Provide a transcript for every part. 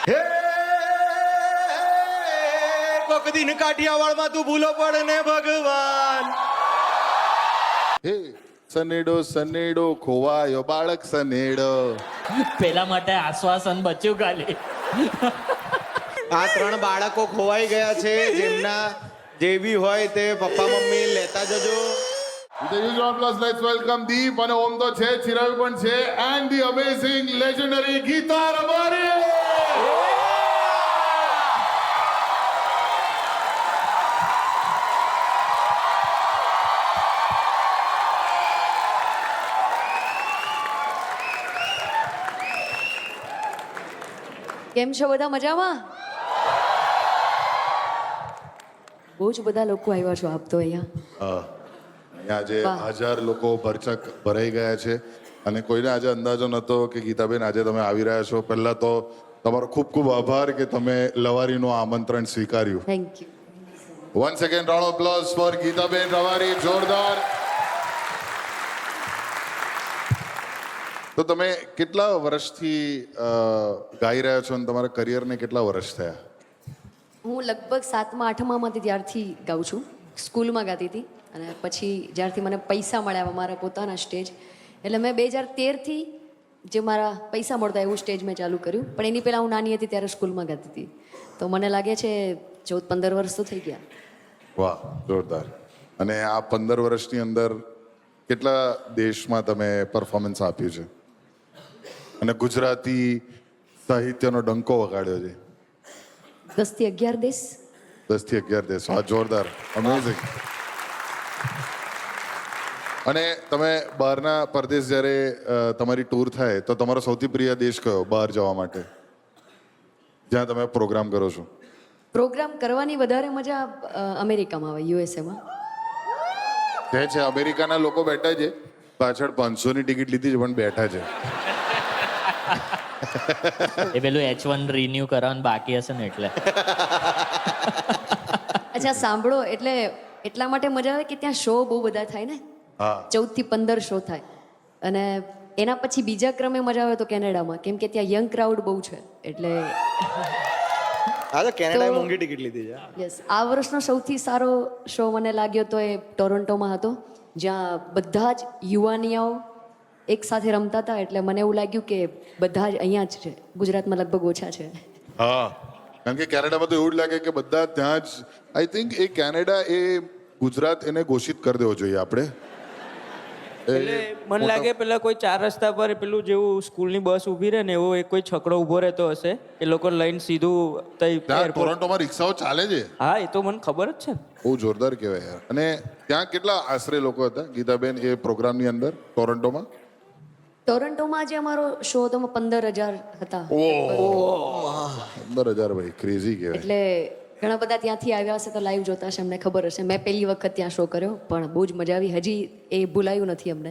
હે કોક દિન કાઠિયાવાડમાં તું ભૂલો પડે ને ભગવાન. હે સનેડો સનેડો ખોવાયો બાળક સનેડો. પેલા માટે આશ્વાસન બચ્યું ખાલી. આ 3 બાળકો ખોવાઈ ગયા છે, જેમના જેવી હોય તે પપ્પા મમ્મી લેતા જજો. લેટ્સ વેલકમ દીપ અને ઓમ તો છે, ચિરાગ પણ છે, and the amazing legendary Geeta Rabari. કેમ છો બધા? મજામાં? બહુ જ બધા લોકો આવ્યા છો આપ તો અહીંયા. આજે વાહ. 1000 લોકો ભરચક ભરાઈ ગયા છે અને કોઈને આજે અંદાજો નહોતો કે ગીતાબેન આજે તમે આવી રહ્યા છો. પહેલા તો તમારો ખૂબ ખૂબ આભાર કે તમે લવારીનું આમંત્રણ સ્વીકાર્યું. Thank you. One second round of applause for Gitaben Ravari. જોરદાર. તો તમે કેટલા વર્ષથી ગાઈ રહ્યા છો અને તમારા કરિયરને કેટલા વર્ષ થયા? હું લગભગ 7મા 8મામાંથી ત્યારથી ગાઉં છું. સ્કૂલમાં ગાતી હતી અને પછી જ્યારથી મને પૈસા મળ્યા મારા પોતાના સ્ટેજ, એટલે મેં 2013થી જે મારા પૈસા મળતા એવું સ્ટેજ મેં ચાલુ કર્યું. પણ એની પહેલાં હું નાની હતી ત્યારે સ્કૂલમાં ગાતી હતી. તો મને લાગે છે 14-15 વર્ષ તો થઈ ગયા. વાહ, જોરદાર. અને આ 15 વર્ષની અંદર કેટલા દેશમાં તમે પરફોર્મન્સ આપ્યું છે અને ગુજરાતી સાહિત્યનો ડંકો વગાડ્યો છે? 10 થી 11 દેશ. 10 થી 11 દેશ. આ જોરદાર, અમેઝિંગ. અને તમે બહારના પરદેશ જ્યારે તમારી ટૂર થાય તો તમારો સૌથી પ્રિય દેશ કયો બહાર જવા માટે, જ્યાં તમે પ્રોગ્રામ કરો છો? પ્રોગ્રામ કરવાની વધારે મજા અમેરિકામાં આવે, યુએસએમાં. કહે છે અમેરિકાના લોકો બેઠા છે, પાછળ 500ની ટિકિટ લીધી છે પણ બેઠા છે. એ પેલું H1 રિન્યુ કરવાનું બાકી હશે ને એટલે. અચ્છા, સાંભળો, એટલે એટલા માટે મજા આવે કે ત્યાં શો બહુ બધા થાય ને. હા, 14 થી 15 શો થાય. અને એના પછી બીજા ક્રમે મજા આવે તો કેનેડામાં, કેમ કે ત્યાં યંગ ક્રાઉડ બહુ છે. એટલે આ તો કેનેડાએ મોંઘી ટિકિટ લીધી છે. યસ, આ વર્ષનો સૌથી સારો શો મને લાગ્યો તો એ ટોરોન્ટોમાં હતો, જ્યાં બધા જ યુવાનિયાઓ એક સાથે રમતા હતા. એટલે મને એવું લાગ્યું કે બધા જ અહીંયા જ છે, ગુજરાતમાં લગભગ ઓછા છે. હા. કારણ કે કેનેડામાં તો એવું જ લાગે કે બધા ત્યાં જ. આઈ થિંક એ કેનેડા એ ગુજરાત એને ઘોષિત કરી દેવો જોઈએ આપણે. એટલે મને લાગે પેલા કોઈ 4 રસ્તા પર પેલું જેવું સ્કૂલની બસ ઊભી રહે ને એવો એક કોઈ છકડો ઊભો રહેતો હશે, એ લોકો લઈને સીધું ત્યાં airport. ટોરોન્ટોમાં રિક્ષાઓ ચાલે છે. હા, એ તો મને ખબર જ છે ને. બહુ જોરદાર કહેવાય યાર. અને ત્યાં કેટલા આશરે લોકો હતા ગીતાબેન એ પ્રોગ્રામની અંદર ટોરોન્ટોમાં? ટોરોન્ટોમાં જે અમારો શો હતો એમાં 15,000 હતા. 15,000 ભાઈ, ક્રેઝી કહેવાય. એટલે ઘણા બધા ત્યાંથી આવ્યા હશે તો લાઈવ જોતા હશે, અમને ખબર હશે. મેં પહેલી વખત ત્યાં શો કર્યો પણ બહુ જ મજા આવી. હજી એ ભૂલાયું નથી અમને.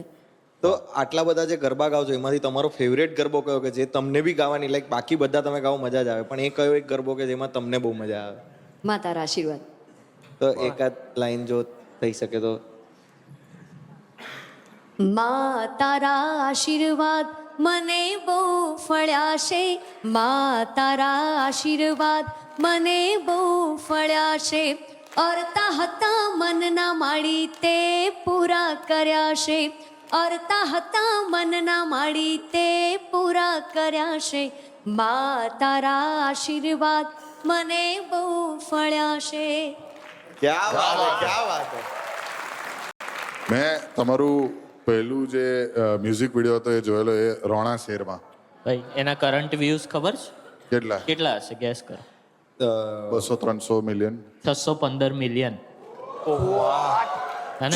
તો આટલા બધા જે ગરબા ગાવ છો એમાંથી તમારો ફેવરેટ ગરબો કયો કે જે તમને બી ગાવાની, લાઈક બાકી બધા તમે ગાઓ મજા જ આવે પણ એ કયો એક ગરબો કે જેમાં તમને બહુ મજા આવે? માં તારા આશીર્વાદ. તો એકાદ લાઈન જો થઈ શકે તો. માં તારા આશીર્વાદ મને બહુ ફળ્યા છે, માં તારા આશીર્વાદ મને બહુ ફળ્યા છે, અરતા હતા મનના માળી તે પૂરા કર્યા છે, અરતા હતા મનના માળી તે પૂરા કર્યા છે, માં તારા આશીર્વાદ મને બહુ ફળ્યા છે. ક્યા વાત હે, ક્યા વાત હે. મેં તમારું પહેલું જે મ્યુઝિક વિડીયો હતો એ જોયેલો, એ રોણા શેરમાં. ભાઈ એના કરંટ વ્યૂઝ ખબર છે કેટલા? કેટલા હશે? ગેસ કરો. 200-300 મિલિયન. 615 મિલિયન.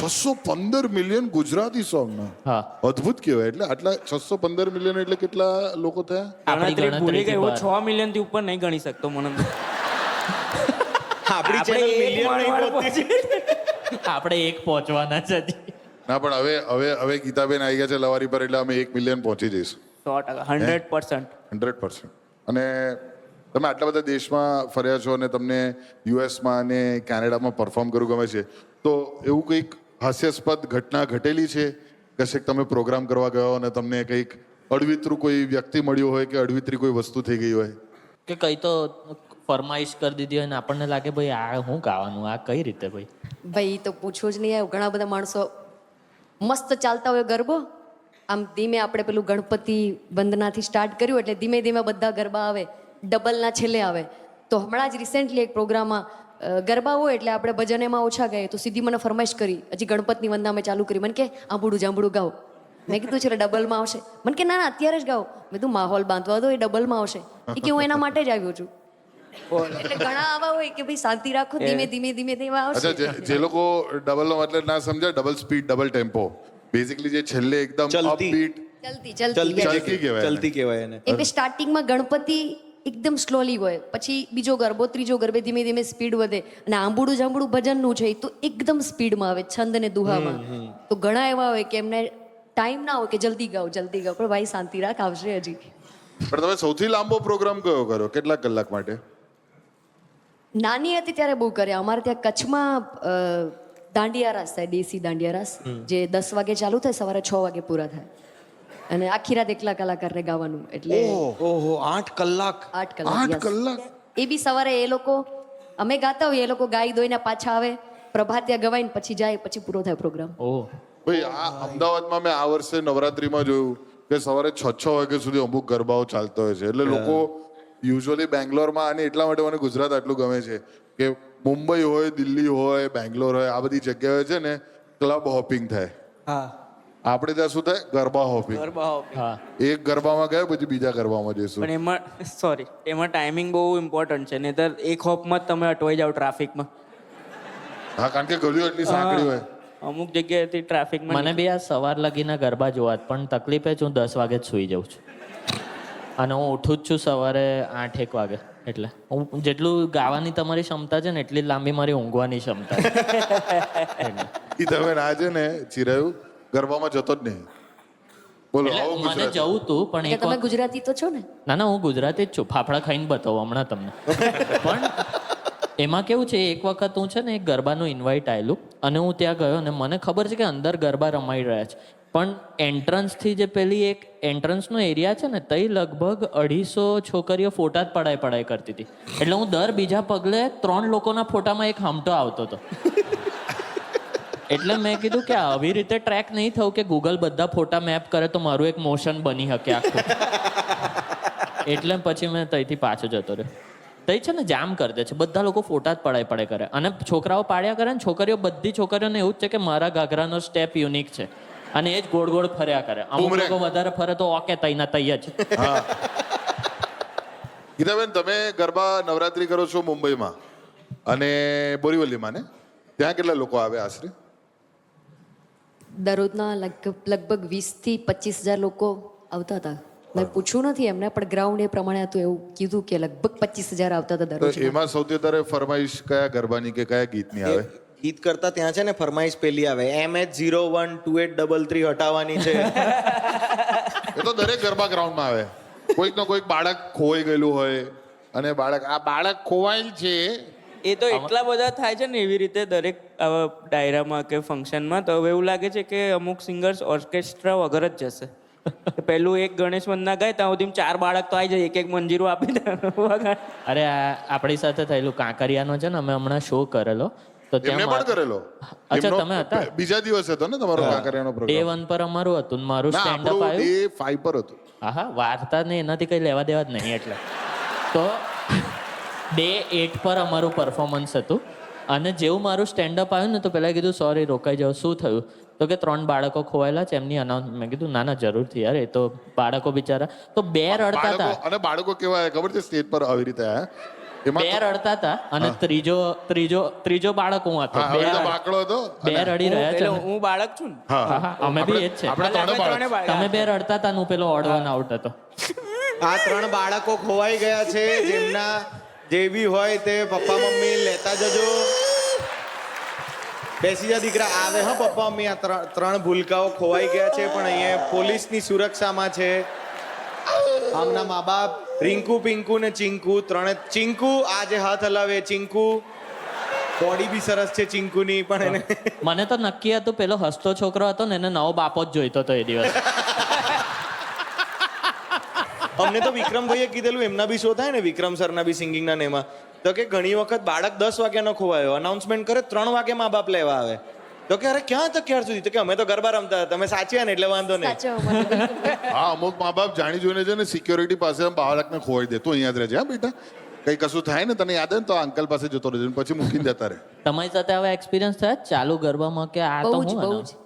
615 મિલિયન ગુજરાતી સોંગના. હા, અદ્ભુત કહેવાય. એટલે આટલા 615 મિલિયન એટલે કેટલા લોકો થયા? આપણી ગણતરી ભૂલી ગઈ. હું ગણતરીથી 6 મિલિયન થી ઉપર નહીં ગણી શકતો મને તો. આપણી ચેનલ મિલિયન આપણે 1 પહોંચવાના છે હજી. ના પણ હવે ગીતાબેન આવી ગયા છે લવારી પર, એટલે અમે 1 મિલિયન પહોંચી જઈશું 100%. 100%. અને તમે આટલા બધા દેશમાં ફર્યા છો અને તમને યુએસમાં અને કેનેડામાં પરફોર્મ કરવું ગમે છે, તો એવું કંઈક હાસ્યાસ્પદ ઘટના ઘટેલી છે કશેક તમે પ્રોગ્રામ કરવા ગયો અને તમને કંઈક અડવિતરું કોઈ વ્યક્તિ મળ્યું હોય કે અડવિતરી કોઈ વસ્તુ થઈ ગઈ હોય? કે કઈ તો ફરમાઈશ કરી દીધી હોય ને આપણને લાગે ભાઈ આ શું ગાવાનું, આ કઈ રીતે ભાઈ? ભાઈ તો પૂછવું જ નહીં આવે. ઘણા બધા માણસો મસ્ત ચાલતા હોય ગરબો, આમ ધીમે આપણે પેલું ગણપતિ વંદનાથી સ્ટાર્ટ કર્યું એટલે ધીમે ધીમે બધા ગરબા આવે, ડબલના છેલ્લે આવે. તો હમણાં જ રિસેન્ટલી એક પ્રોગ્રામમાં ગરબા હોય એટલે આપણે ભજન એમાં ઓછા ગાઈએ, તો સીધી મને ફરમાઈશ કરી, હજી ગણપતની વંદના મેં ચાલુ કરી, મને કે આંબુડું જાંબુડું ગાઓ. મેં કીધું છે ડબલમાં આવશે. મને કે ના ના અત્યારે જ ગાઓ. મેં કીધું માહોલ બાંધવા દો, એ ડબલમાં આવશે. એ કે હું એના માટે જ આવ્યો છું. એટલે ઘણા આવા હોય કે ભાઈ શાંતિ રાખો, ધીમે ધીમે ધીમે ધીમે અચ્છા, આવશે. જે લોકો ડબલનો મતલબ ના સમજે, double speed double tempo, basically જે છેલ્લે એકદમ ચલતી. અપબીટ જલ્દી ચલતી જલ્દી ચલતી કહેવાય એને. ચલતી કહેવાય એને. એટલે સ્ટાર્ટિંગમાં ગણપતિ એકદમ સ્લોલી હોય, પછી બીજો ગરબો, ત્રીજો ગરબે ધીમે ધીમે સ્પીડ વધે. અને આંબુડું જાંબુડું ભજનનું છે એ તો એકદમ સ્પીડમાં આવે, છંદ ને દુહામાં. તો ઘણા એવા હોય કે એમને ટાઈમ ના હોય કે જલ્દી ગાઓ જલ્દી ગાઓ, પણ ભાઈ શાંતિ રાખ, આવશે હજી. પણ તમે સૌથી લાંબો પ્રોગ્રામ કયો કરો, કેટલા કલાક માટે? નાની હતી ત્યારે બહુ કર્યા. અમારે ત્યાં કચ્છમાં દાંડિયા રાસ થાય, દેશી દાંડિયા રાસ, જે 10 વાગે ચાલુ થાય, સવારે 6 વાગે પૂરા થાય. અને આખી રાત એકલા કલાકારને ગાવાનું, એટલે ઓહો 8 કલાક. 8 કલાક. 8 yes. કલાક? એ બી સવારે એ લોકો, અમે ગાતા હોઈએ, એ લોકો ગાઈ દોઈને પાછા આવે, પ્રભાતિયા ગવાઈને પછી જાય, પછી પૂરો થાય પ્રોગ્રામ. ઓહ, ભાઈ આ અમદાવાદમાં મેં આ વર્ષે નવરાત્રીમાં જોયું કે સવારે 6 વાગ્યા સુધી અમુક ગરબાઓ ચાલતા હોય છે. એટલે લોકો યુઝ્યુઅલી બેંગ્લોરમાં, અને એટલા માટે મને ગુજરાત આટલું ગમે છે કે મુંબઈ હોય, દિલ્હી હોય, બેંગ્લોર હોય, આ બધી જગ્યાએ છે ને ક્લબ હોપિંગ થાય. હા, આપણે ત્યાં શું થાય? ગરબા હોપિંગ. ગરબા હોપિંગ. હા. એક ગરબામાં ગયા પછી બીજા ગરબામાં જઈશું. પણ એમાં ટાઈમિંગ બહુ ઇમ્પોર્ટન્ટ છે, નહીતર એક હોપમાં જ તમે અટવાઈ જાઓ ટ્રાફિકમાં. હા, કારણ કે ગલીઓ એટલી સાંકડી હોય. અમુક જગ્યાએથી ટ્રાફિકમાં મને બી આ સવાર લગીના ગરબા જોવા જ, પણ તકલીફ એ છે હું 10 વાગે જ સૂઈ જાઉં છું. અને હું ઉઠું જ છું સવારે 8-1 વાગે. એટલે હું જેટલું ગાવાની તમારી ક્ષમતા છે ને એટલી જ લાંબી મારી ઊંઘવાની ક્ષમતા છે. એટલે. ઈ તમે ના છે ને ચિરાયું ગરબામાં જતો જ નહીં. બોલો, એટલે આવો મને ગુજરાત. જવું તું પણ એટલે એક તમે વખત- ગુજરાતી તો છો ને? ના ના, હું ગુજરાતી જ છું. ફાફડા ખાઈને બતાવું હમણાં તમને. પણ એમાં કેવું છે, એક વખત હું છે ને એક ગરબાનું ઇન્વાઇટ આવેલું અને હું ત્યાં ગયો અને મને ખબર છે કે અંદર ગરબા રમાઈ રહ્યા છે, પણ એન્ટ્રન્સથી જે પેલી એક એન્ટ્રન્સનો એરિયા છે ને, તઈ લગભગ 250 છોકરીઓ ફોટા જ પડાય કરતી હતી. એટલે હું દર બીજા પગલે 3 લોકોના ફોટામાં એક હમટો આવતો હતો. એટલે મેં કીધું કે આવી રીતે ટ્રેક નહીં થવું કે ગૂગલ બધા ફોટા મેપ કરે તો મારું એક મોશન બની શકે આખું. એટલે પછી મેં તઈથી પાછો જતો રહ્યો. તઈ છે ને જામ કરી દે છે, બધા લોકો ફોટા જ પડાય કરે અને છોકરાઓ પાડ્યા કરે ને છોકરીઓ, બધી છોકરીઓને એવું જ છે કે મારા ઘાઘરાનો સ્ટેપ યુનિક છે અને એ જ ગોળ ગોળ ફર્યા કરે. અમુક બૂમરેંગ. લોકો વધારે ફરે તો ઓકે તઈના તઈ જ. હા. ગીતાબેન, તમે ગરબા નવરાત્રી કરો છો મુંબઈમાં અને બોરીવલીમાં ને, ત્યાં કેટલા લોકો આવે આશરે? દરરોજના લગભગ 20 થી 25,000 લોકો આવતા હતા. મેં પૂછ્યું નથી એમને, પણ ગ્રાઉન્ડ એ પ્રમાણે હતું, એવું કીધું કે લગભગ 25,000 આવતા હતા તો દરરોજ. એમાં સૌથી વધારે ફરમાઈશ કયા ગરબાની કે કયા ગીતની આવે? ગીત કરતા ત્યાં છે ને ફરમાઈશ પેલી આવે, MH012833 હટાવવાની છે. એ તો દરેક ગરબા ગ્રાઉન્ડમાં આવે. કોઈક નો કોઈક બાળક ખોવાઈ ગયેલું હોય અને આ બાળક ખોવાયેલ છે. એ તો એટલા બધા થાય છે ને એવી રીતે દરેક આવા ડાયરામાં કે ફંક્શનમાં. તો હવે એવું લાગે છે કે અમુક સિંગર્સ ઓર્કેસ્ટ્રા વગર જ જશે. પેલું એક ગણેશ વંદના ગાય ત્યાં સુધી 4 બાળક તો આવી જાય, એક મંજીરું આપી દે. અરે આપણી સાથે થયેલું કાંકરિયાનો છે ને, અમે હમણાં શો કરેલો તો એમને પણ કરેલો? અચ્છા, એમનો તમે હતા? બીજા દિવસે હતો ને તમારો કાંકરિયાનો Day પ્રોગ્રામ? 1 પર અમારું હતું ને મારું ના, સ્ટેન્ડ અપ આપણું આવ્યું. Day 5 પર હતું. હા, વાર્તા ને એનાથી કઈ લેવા દેવા જ નહીં. એટલે તો Day 8 પર અમારું પરફોર્મન્સ હતું અને જેવું મારું સ્ટેન્ડઅપ આવ્યું ને તો પહેલાં કીધું સોરી રોકાઈ જાઓ. શું થયું? તો કે 3 બાળકો ખોવાયેલા છે, એમની અનાઉન્સ. મેં કીધું ના ના જરૂરથી યાર, એ તો બાળકો બિચારા. તો 2 રડતા હતા. બાળકો, અને બાળકો કેવા ખબર છે સ્ટેજ પર આવી રીતે આયા? 2 રડતા હતા અને ત્રીજો બાળક હું હતો. હા, આવી રીતે બાકડો હતો. 2 રડી રહ્યા છે. હું બાળક છું ને. હા, હા, અમે બી એ જ છે. આપણે ત્રણે બાળક. તમે 2 રડતા હતા ને હું પેલો ઓડ વન આઉટ હતો. આ 3 બાળકો ખોવાઈ ગયા છે, જેમના જે બી હોય તે પપ્પા મમ્મી લેતા જજો. બેસી જા દીકરા, આવે હા પપ્પા મમ્મી. આ 3 ભૂલકાઓ ખોવાઈ ગયા છે, પણ અહીંયા પોલીસની સુરક્ષામાં છે. આમના મા બાપ રિંકુ, પિંકુ ને ચિંકુ, 3 ચિંકુ આજે હાથ હલાવે. ચિંકુ બોડી બી સરસ છે ચિંકુની, પણ એને મને તો નક્કી હતું પેલો હસતો છોકરો હતો ને એને નવો બાપો જ જોઈતો હતો એ દિવસ. અમને તો વિક્રમભાઈએ કીધેલું એમના બી શો થાય ને વિક્રમ સરના બી સિંગિંગના ને એમાં તો કે ઘણી વખત બાળક 10 વાગ્યાનો ખોવાયો અનાઉન્સમેન્ટ કરે 3 વાગે મા બાપ લેવા આવે તો કે અરે ક્યાં તો ક્યાર સુધી તો કે અમે તો ગરબા રમતા હતા, તમે સાચવ્યા ને એટલે વાંધો નહીં. સાચો મને બિલકુલ. હા અમુક મા બાપ જાણી જોઈને છે ને સિક્યોરિટી પાસે આમ બાળકને ખોવાઈ દે, તું અહીંયા જ રહેજે હા બેટા, કઈ કશું થાય ને તને યાદ હોય ને તો અંકલ પાસે જતો રહેજો ને પછી મૂકીને જતા રહે. તમારી સાથે હવે એક્સપિરિયન્સ થયા ચાલુ ગરબામાં કે આ તો બહુ જ હું બહુ જ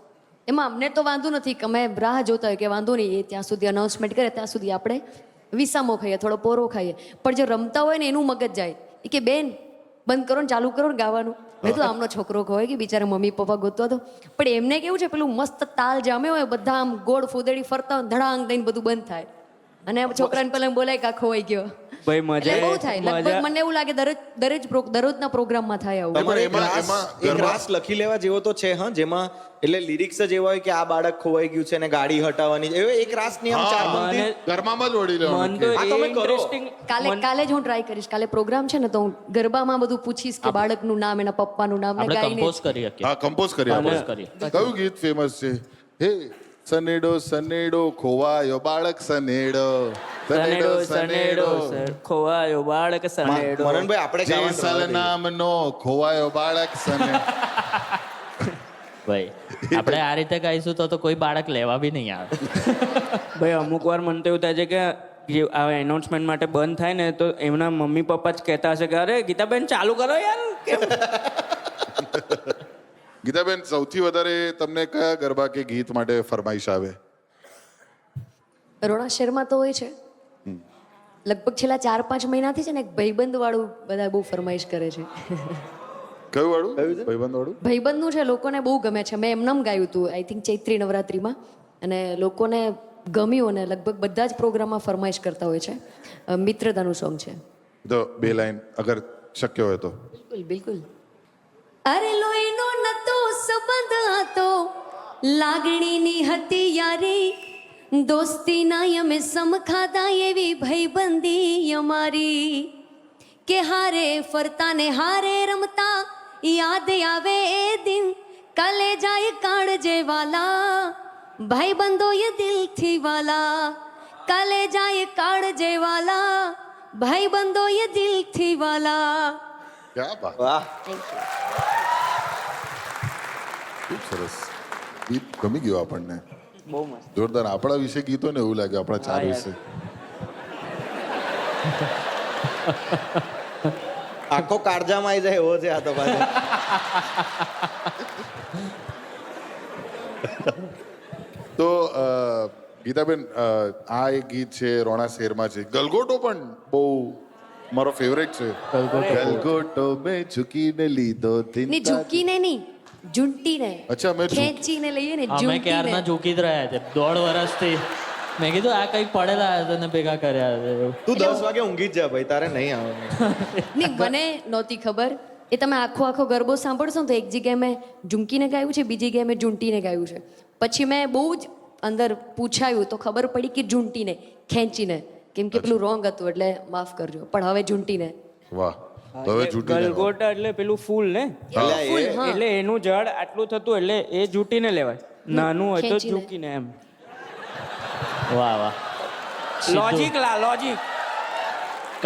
એમાં અમને તો વાંધો નથી કે અમે રાહ જોતા હોય કે વાંધો નહીં એ ત્યાં સુધી અનાઉન્સમેન્ટ કરે ત્યાં સુધી આપણે વિસામો ખાઈએ થોડો પોરો ખાઈએ, પણ જે રમતા હોય ને એનું મગજ જાય એ કે બેન બંધ કરો ને ચાલુ કરો ને ગાવાનું. મેં તો આમનો છોકરો હોય કે બિચારા મમ્મી પપ્પા ગોતતો હતો, પણ એમને કેવું છે પેલું મસ્ત તાલ જામે હોય બધા આમ ગોળ ફૂદડી ફરતા હોય ધડાંગ દઈને બધું બંધ થાય અને છોકરાને પેલા બોલાય કે આ ખોવાઈ ગયો. ભાઈ એટલે બહુ મજા થાય લગભગ મને એવું લાગે દરરોજના પ્રોગ્રામમાં થાય આવું. તમારે એક એમાં- રાસ- એમાં એક ગરબા- રાસ લખી લેવા જેવો તો છે હા, જેમાં એટલે લિરિક્સ જ એવા હોય કે આ બાળક ખોવાઈ ગયું છે ને ગાડી હટાવવાની એવો એક રાસ નિયમ હા, ચાર પંક્તિ. મને ઘરમાં જ વળી મન લેવાનું તો કે આ તમે કરો. ઇન્ટરેસ્ટિંગ કાલે જ હું ટ્રાય કરીશ. કાલે પ્રોગ્રામ છે ને તો હું ગરબામાં બધું પૂછીશ કે બાળકનું નામ એના પપ્પાનું નામ ને આપણે ગાઈને કમ્પોઝ કરી શકીએ. હા કમ્પોઝ કરી આપણે. કરીએ. કયું ગીત ફેમસ છે? હે સનેડો સનેડો ખોવાયો બાળક સનેડો સનેડો સનેડો સર ખોવાયો બાળક સનેડો. મનનભાઈ આપણે ગાવાનું જેસલ રવા દઈએ. નામનો ખોવાયો બાળક સનેડો. ભાઈ આપણે આ રીતે ગાઈશું તો કોઈ બાળક લેવા બી નહીં આવે. ભાઈ અમુક વાર મને તો એવું થાય છે કે જે આ એનાઉન્સમેન્ટ માટે બંધ થાય ને તો એમના મમ્મી પપ્પા જ કહેતા હશે કે અરે ગીતાબેન ચાલુ કરો યાર. ગીતાબેન સૌથી વધારે તમને કયા ગરબા કે ગીત માટે ફરમાઈશ આવે? રોણા શહેરમાં તો હોય છે લગભગ છેલ્લા 4-5 મહિનાથી છે ને એક ભાઈબંધ વાળું બધા બહુ ફરમાઈશ કરે છે. કયું વાળું? ભાઈબંધ વાળું? ભાઈબંધનું છે લોકોને બહુ ગમે છે. મેં એમનેમ ગાયું હતું આઈ થિંક ચૈત્રી નવરાત્રિમાં અને લોકોને ગમ્યું અને લગભગ બધા જ પ્રોગ્રામમાં ફરમાઈશ કરતા હોય છે. મિત્રતાનું સોંગ છે. તો બે લાઈન અગર શક્ય હોય તો. બિલકુલ બિલકુલ. અરે લોહીનો નતો સંબંધ હતો લાગણીની હતી યારી દોસ્તીના અમે સમખાતા એવી ભાઈબંધી અમારી કે હારે ફરતા ને હારે રમતા યાદ આવે એ દિન કાલે જાય કાળજે વાલા ભાઈબંધો એ દિલથી વાલા કાલે જાય કાળજે વાલા ભાઈબંધો એ દિલથી વાલા. ક્યાં બાત, વાહ ખૂબ સરસ ગીત ગમી ગયું આપણને. બહુ મસ્ત. જોરદાર. આપણા વિશે ગીતો ને એવું લાગે આપણા ચાર હા, વિશે. આખો કાળજામાં આવી જાય એવો છે આ તો પાછો. તો ગીતાબેન આ એક ગીત છે રોણા શેરમાં છે, ગલગોટો પણ બહુ મારો ફેવરેટ છે. ગલગોટો મેં ઝૂકીને લીધો દિન ને ઝૂકીને નહીં ઝૂંટીને અચ્છા, મેં ઝૂક- ખેંચીને લઈએ ને અમે ક્યારના ઝૂંટીને. ઝૂકી જ રહ્યા છે 1.5 વર્ષથી. મેં કીધું આ કંઈક પડેલા હતા ને ભેગા કર્યા છે એવું. તું 10 વાગે ઊંઘી જ જા ભાઈ, તારે નહીં આવવાનું. નહીં મને નહોતી ખબર. એ તમે આખો ગરબો સાંભળશો ને તો એક જગ્યાએ મેં ઝુમકીને ગાયું છે બીજી જગ્યાએ મેં ઝૂંટીને ગાયું છે. પછી મેં બહુ જ અંદર પૂછાયું તો ખબર પડી કે ઝૂંટીને ખેંચીને, કેમ કે પેલું રોંગ હતું એટલે માફ કરજો, પણ હવે ઝૂંટીને. વાહ. તો હવે જૂટી લેવા. ગલગોટા એટલે પેલું ફૂલ ને એટલે એ હા. એટલે એનું ઝાડ આટલું થતું એટલે એ જૂટીને લેવાય, નાનું હોય તો ખેંચીને. ઝૂકીને એમ. વાહ વાહ. Logic logic.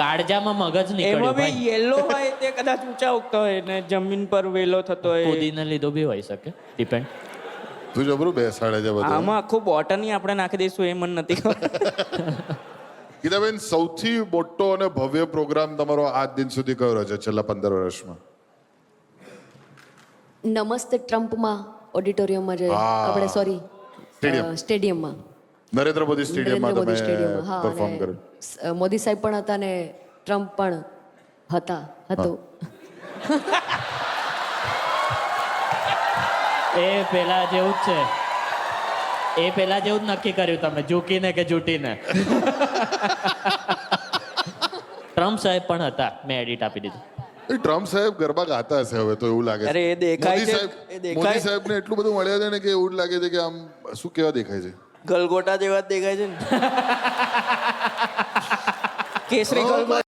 કાળજામાં મગજ એમાં નીકળ્યું બી ભાઈ. યેલો હોય તે કદાચ ઊંચા ઉગતા હોય ને જમીન પર વેલો થતો હોય. કૂદીને લીધો બી હોઈ શકે, ડિપેન્ડ. તું જબરું બેસાડે છે બધું. આમાં આખું બોટની આપણે નાખી દઈશું એ મને નથી ખબર. ગીતાબેન સૌથી મોટો અને ભવ્ય પ્રોગ્રામ તમારો આજ દિન સુધી કયો રહ્યો છે છેલ્લા 15 વર્ષમાં? નમસ્તે ટ્રમ્પમાં ઓડિટોરિયમમાં જે હા. આપણે સોરી સ્ટેડિયમ. સ્ટેડિયમમાં નરેન્દ્ર મોદી સ્ટેડિયમમાં નરેન્દ્ર તમે મોદી સ્ટેડિયમમાં હા પરફોર્મ અને કર્યું. મોદી સાહેબ પણ હતા ને ટ્રમ્પ પણ હતો. એ પેલા જેવું જ છે. એ પેલા જેવું જ નક્કી કર્યું તમે, ઝૂકીને કે જૂટીને. ટ્રમ્પ સાહેબ પણ હતા, મેં એડિટ આપી દીધું. એ ટ્રમ્પ સાહેબ ગરબા ગાતા હશે હવે તો એવું લાગે છે. અરે એ દેખાય મોદી છે, સાહેબ એ દેખાય. મોદી સાહેબને એટલું બધું મળ્યા છે ને કે એવું જ લાગે છે કે આમ શું કેવા દેખાય છે. ગલગોટા જેવા જ દેખાય છે ને. કેસરી ગલગોટા.